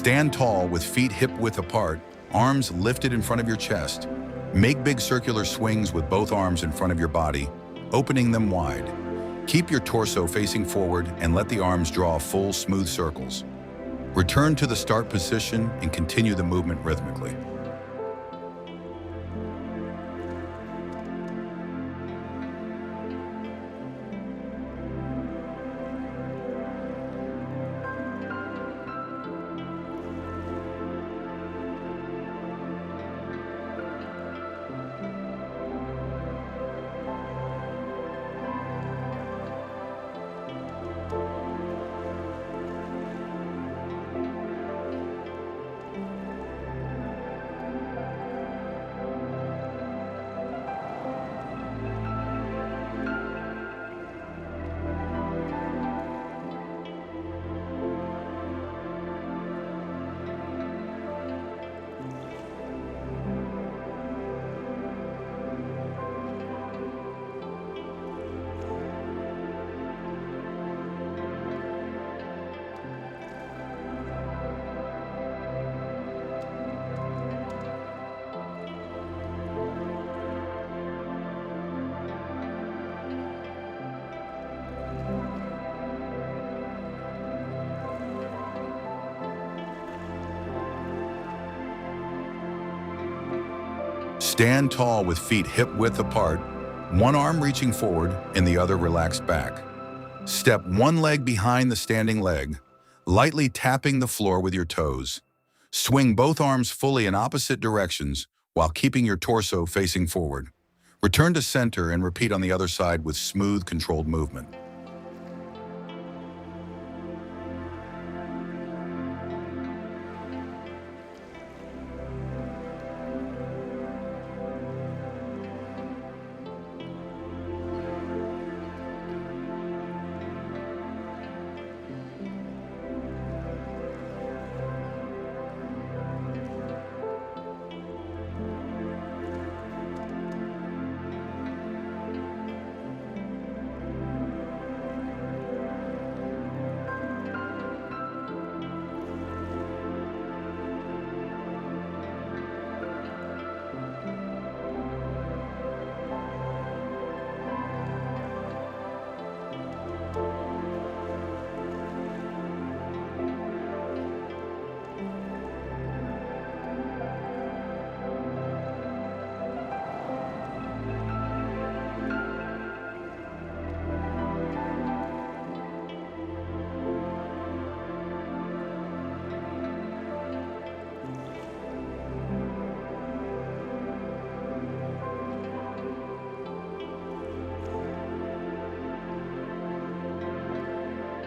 Stand tall with feet hip-width apart, arms lifted in front of your chest. Make big circular swings with both arms in front of your body, opening them wide. Keep your torso facing forward and let the arms draw full, smooth circles. Return to the start position and continue the movement rhythmically. Stand tall with feet hip-width apart, one arm reaching forward and the other relaxed back. Step one leg behind the standing leg, lightly tapping the floor with your toes. Swing both arms fully in opposite directions while keeping your torso facing forward. Return to center and repeat on the other side with smooth, controlled movement.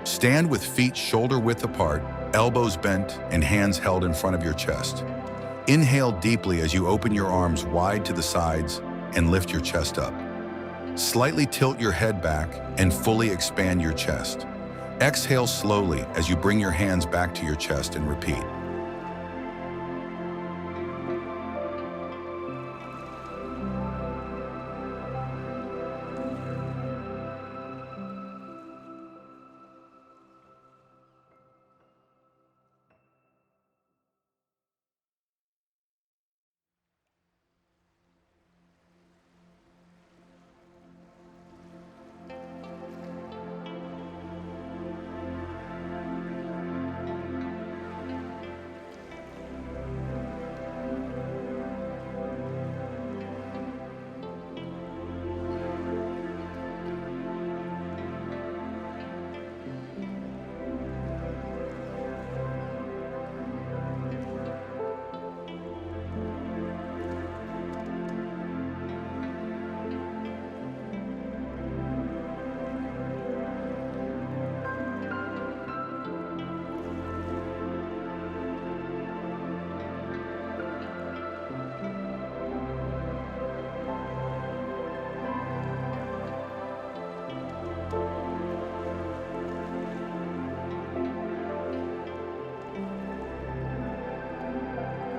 Stand with feet shoulder-width apart, elbows bent, and hands held in front of your chest. Inhale deeply as you open your arms wide to the sides and lift your chest up. Slightly tilt your head back and fully expand your chest. Exhale slowly as you bring your hands back to your chest and repeat.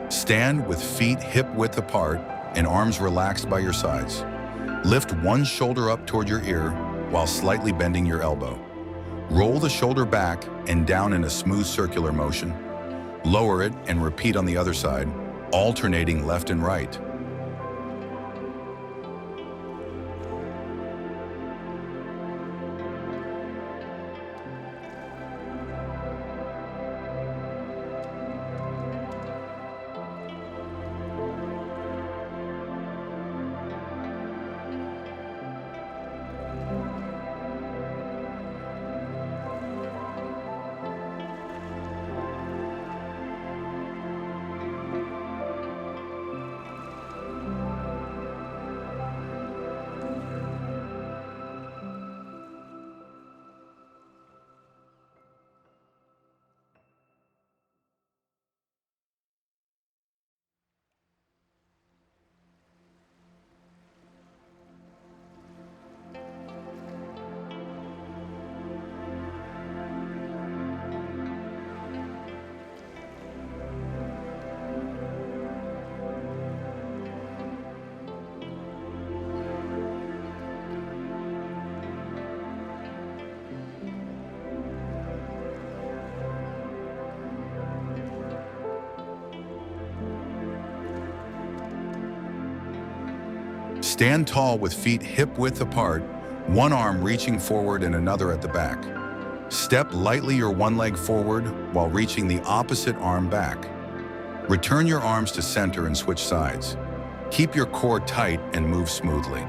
Stand with feet hip-width apart and arms relaxed by your sides. Lift one shoulder up toward your ear while slightly bending your elbow. Roll the shoulder back and down in a smooth circular motion. Lower it and repeat on the other side, alternating left and right. Stand tall with feet hip-width apart, one arm reaching forward and another at the back. Step lightly your one leg forward while reaching the opposite arm back. Return your arms to center and switch sides. Keep your core tight and move smoothly.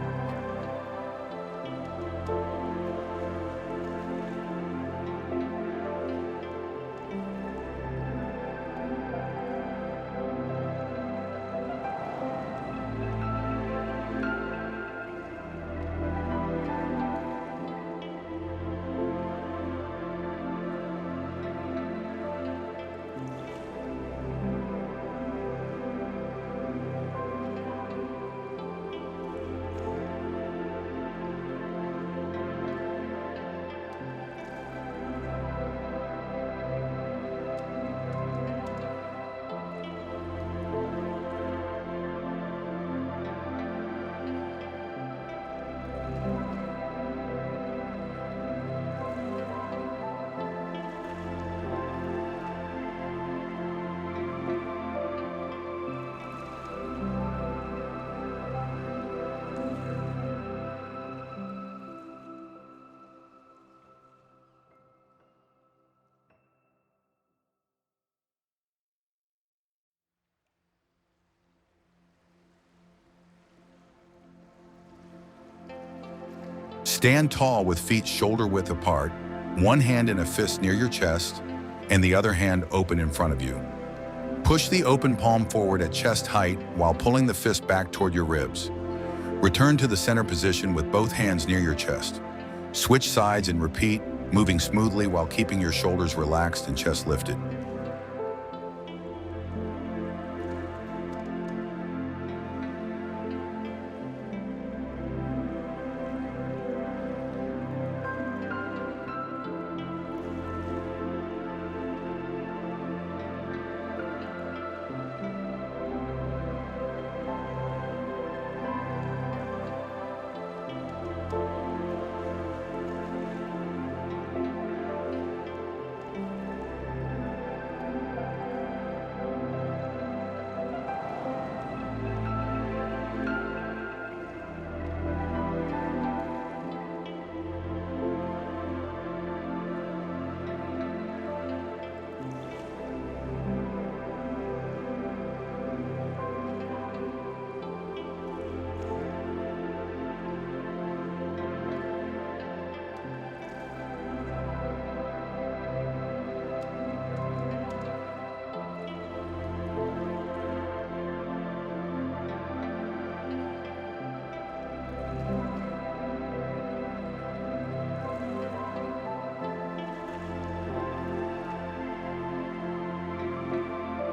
Stand tall with feet shoulder-width apart, one hand in a fist near your chest, and the other hand open in front of you. Push the open palm forward at chest height while pulling the fist back toward your ribs. Return to the center position with both hands near your chest. Switch sides and repeat, moving smoothly while keeping your shoulders relaxed and chest lifted.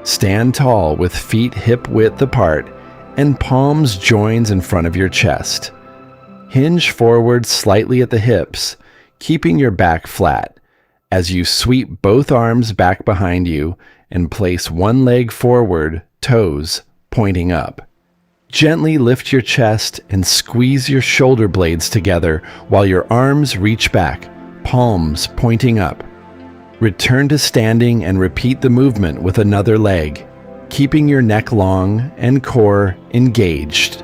Stand tall with feet hip-width apart and palms joins in front of your chest. Hinge forward slightly at the hips, keeping your back flat as you sweep both arms back behind you and place one leg forward, toes pointing up. Gently lift your chest and squeeze your shoulder blades together while your arms reach back, palms pointing up. Return to standing and repeat the movement with another leg, keeping your neck long and core engaged.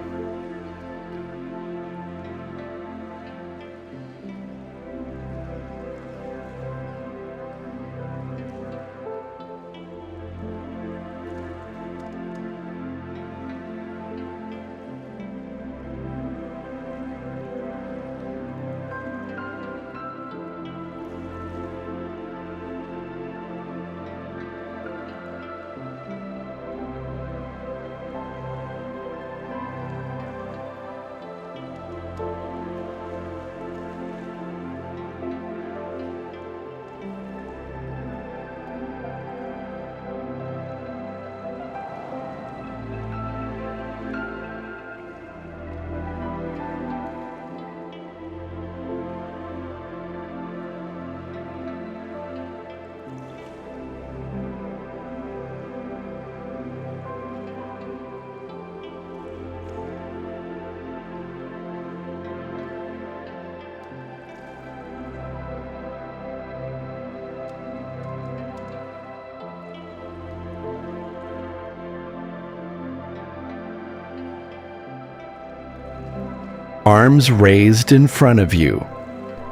Arms raised in front of you.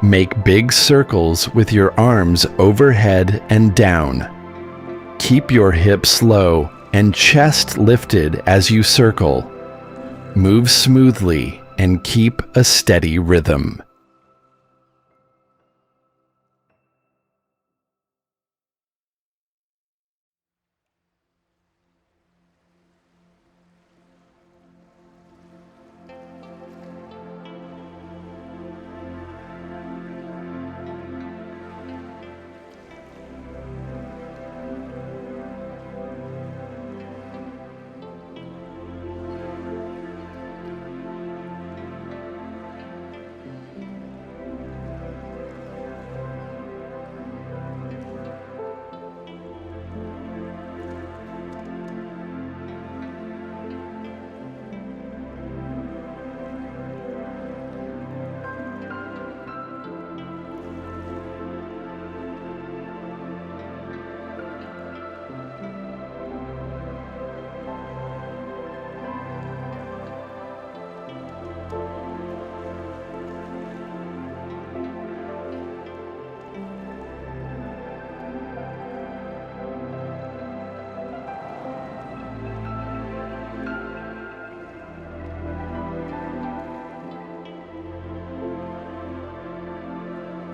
Make big circles with your arms overhead and down. Keep your hips low and chest lifted as you circle. Move smoothly and keep a steady rhythm.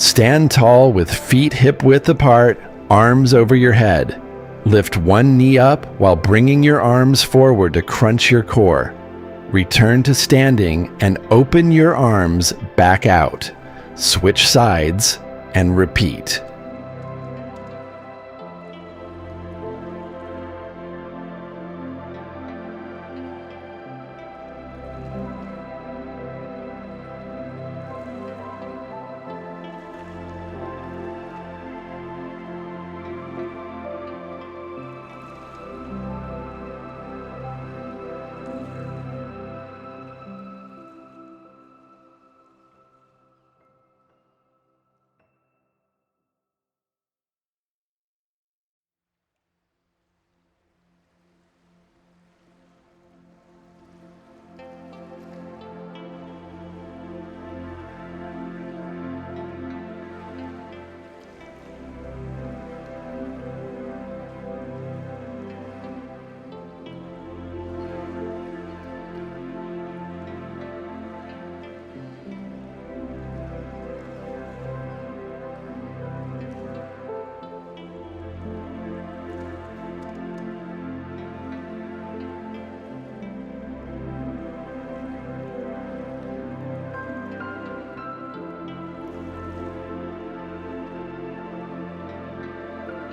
Stand tall with feet hip-width apart, arms over your head. Lift one knee up while bringing your arms forward to crunch your core. Return to standing and open your arms back out. Switch sides and repeat.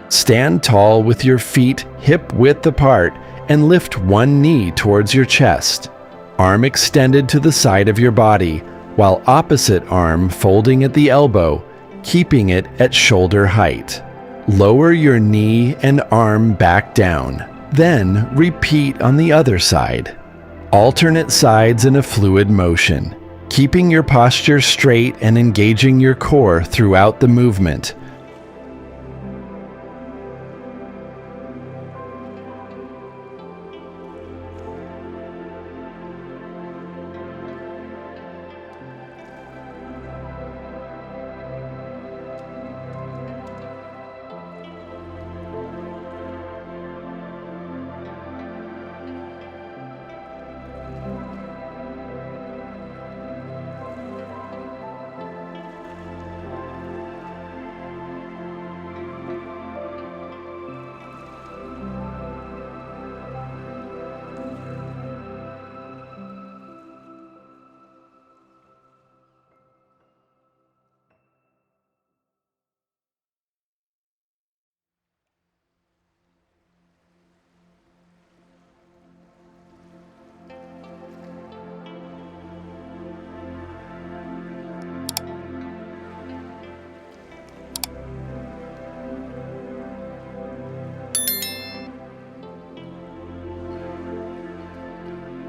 Stand tall with your feet hip-width apart and lift one knee towards your chest. Arm extended to the side of your body, while opposite arm folding at the elbow, keeping it at shoulder height. Lower your knee and arm back down. Then repeat on the other side. Alternate sides in a fluid motion, keeping your posture straight and engaging your core throughout the movement.